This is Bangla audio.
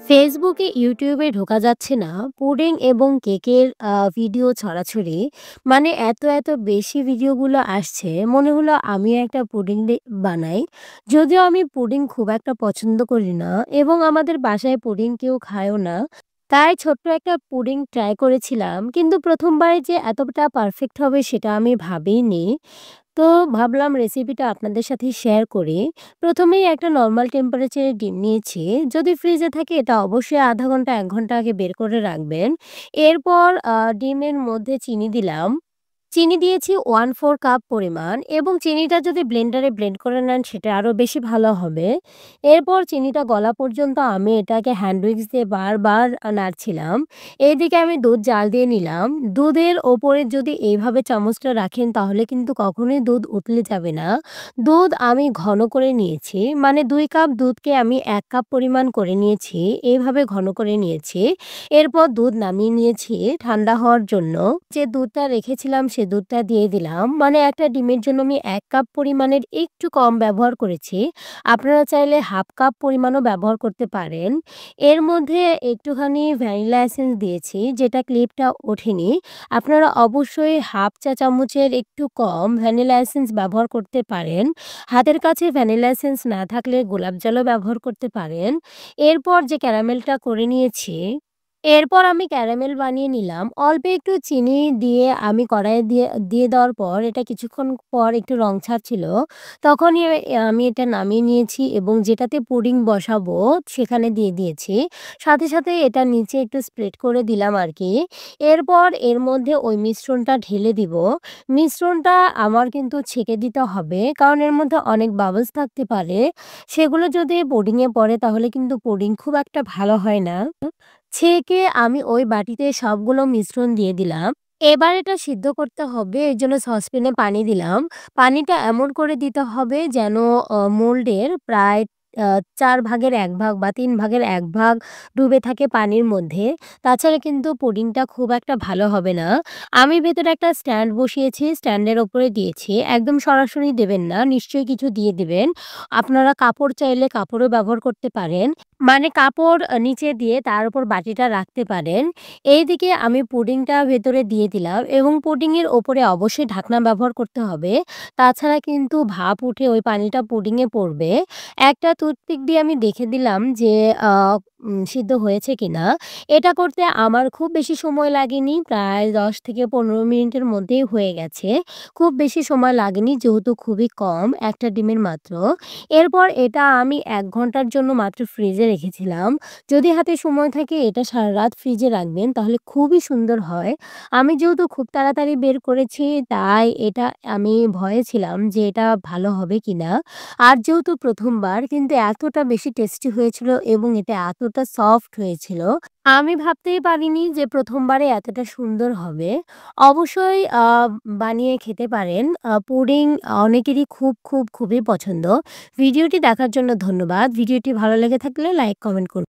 ফেসবুকে, ইউটিউবে ঢোকা যাচ্ছে না। পুডিং এবং কেকের ভিডিও ছড়াছড়ি। মানে এত বেশি ভিডিওগুলো আসছে, মনে হলো আমিও একটা পুডিং বানাই। যদিও আমি পুডিং খুব একটা পছন্দ করি না এবং আমাদের বাসায় পুডিং কেউ খায়ও না। তাই ছোট্ট একটা পুডিং ট্রাই করেছিলাম। কিন্তু ১ম বারে যে এতটা পারফেক্ট হবে সেটা আমি ভাবিনি। তো ভাবলাম রেসিপিটা আপনাদের সাথে শেয়ার করি। ১ম এই একটা নরমাল টেম্পারেচারে ডিম নিয়েছি। যদি ফ্রিজে থাকে এটা অবশ্যই ০.৫ ঘন্টা ১ ঘন্টা আগে বের করে রাখবেন। এরপর ডিমের মধ্যে চিনি দিলাম। চিনি দিয়েছি 1/4 কাপ পরিমাণ এবং চিনিটা যদি ব্লেন্ডারে ব্লেন্ড করে নেন সেটা আরো বেশি ভালো হবে। এরপর চিনিটা গলা পর্যন্ত আমি এটাকে হ্যান্ড উইক্স দিয়ে বারবার নাড়ছিলাম। এইদিকে আমি দুধ জাল দিয়ে নিলাম। দুধের ওপরে যদি এইভাবে চামচটা রাখেন তাহলে কিন্তু কখনোই দুধ উতলে যাবে না। দুধ আমি ঘন করে নিয়েছি। মানে ২ কাপ দুধকে আমি ১ কাপ পরিমাণ করে নিয়েছি। এইভাবে ঘন করে নিয়েছি। এরপর দুধ নামিয়ে নিয়েছি ঠান্ডা হওয়ার জন্য। যে দুধটা রেখেছিলাম সে দুধটা দিয়ে দিলাম। মানে একটা ডিমের জন্য আমি ১ কাপ পরিমাণের একটু কম ব্যবহার করেছি। আপনারা চাইলে 1/2 কাপ পরিমাণও ব্যবহার করতে পারেন। এর মধ্যে একটুখানি ভ্যানিলা এসেন্স দিয়েছি যেটা ক্লিপটা ওঠেনি। আপনারা অবশ্যই 1/2 চা চামচের একটু কম ভ্যানিলা এসেন্স ব্যবহার করতে পারেন। হাতের কাছে ভ্যানিলা এসেন্স না থাকলে গোলাপ জলও ব্যবহার করতে পারেন। এরপর যে ক্যারামেলটা করে নিয়েছি, এরপর আমি ক্যারামেল বানিয়ে নিলাম। অল্প একটু চিনি দিয়ে আমি কড়াইয়ে দিয়ে দিয়ে দেওয়ার পর এটা কিছুক্ষণ পর একটু রং ছাড়ছিল। তখনই আমি এটা নামিয়ে নিয়েছি এবং যেটাতে পুডিং বসাবো সেখানে দিয়ে দিয়েছি। সাথে এটা নিচে একটু স্প্রেড করে দিলাম আরকি। এরপর এর মধ্যে ওই মিশ্রণটা ঢেলে দিব। মিশ্রণটা আমার কিন্তু ছেঁকে দিতে হবে। কারণ এর মধ্যে অনেক বাবলস থাকতে পারে। সেগুলো যদি পুডিং এ পড়ে তাহলে কিন্তু পুডিং খুব একটা ভালো হয় না। ছেঁকে আমি ওই বাটিতে সবগুলো মিশ্রণ দিয়ে দিলাম। এবার এটা সিদ্ধ করতে হবে এজন্য সসপ্যানে পানি দিলাম। পানিটা এমন করে দিতে হবে যেন মোল্ডের প্রায় আ ৪ ভাগের ১ ভাগ বা ৩ ভাগের ১ ভাগ ডুবে থাকে পানির মধ্যে। তাছাড়া কিন্তু পুডিংটা খুব একটা ভালো হবে না। আমি ভেতরে একটা স্ট্যান্ড বসিয়েছি, স্ট্যান্ডের ওপরে দিয়েছি। একদম সরাসরি দেবেন না, নিশ্চয়ই কিছু দিয়ে দিবেন। আপনারা কাপড় চাইলে কাপড়ও ব্যবহার করতে পারেন। মানে কাপড় নিচে দিয়ে তার উপর বাটিটা রাখতে পারেন। এইদিকে আমি পুডিংটা ভেতরে দিয়ে দিলাম এবং পুডিংয়ের ওপরে অবশ্যই ঢাকনা ব্যবহার করতে হবে। তাছাড়া কিন্তু ভাপ উঠে ওই পানিটা পুডিংয়ে পড়বে। একটা টুথপিক দিয়ে আমি দেখে দিলাম যে আ সিদ্ধ হয়েছে কিনা। এটা করতে আমার খুব বেশি সময় লাগেনি। প্রায় ১০ থেকে ১৫ মিনিটের মধ্যেই হয়ে গেছে। খুব বেশি সময় লাগেনি যেহেতু খুবই কম, একটা ডিমের মাত্র। এরপর এটা আমি ১ ঘন্টার জন্য মাত্র ফ্রিজে রেখেছিলাম। যদি হাতে সময় থাকে এটা সারারাত ফ্রিজে রাখবেন তাহলে খুবই সুন্দর হয়। আমি যেহেতু খুব তাড়াতাড়ি বের করেছি তাই এটা আমি ভয়ে ছিলাম যে এটা ভালো হবে কিনা। আর যেহেতু ১ম বার কিন্তু এতটা বেশি টেস্টি হয়েছিল এবং এটা এতটা সফট হয়েছিল। আমি ভাবতেই পারিনি যে ১ম বারে এতটা সুন্দর হবে। অবশ্যই বানিয়ে খেতে পারেন। পুডিং অনেকেরই খুবই পছন্দ। ভিডিওটি দেখার জন্য ধন্যবাদ। ভিডিওটি ভালো লেগে থাকলে লাইক, কমেন্ট করুন।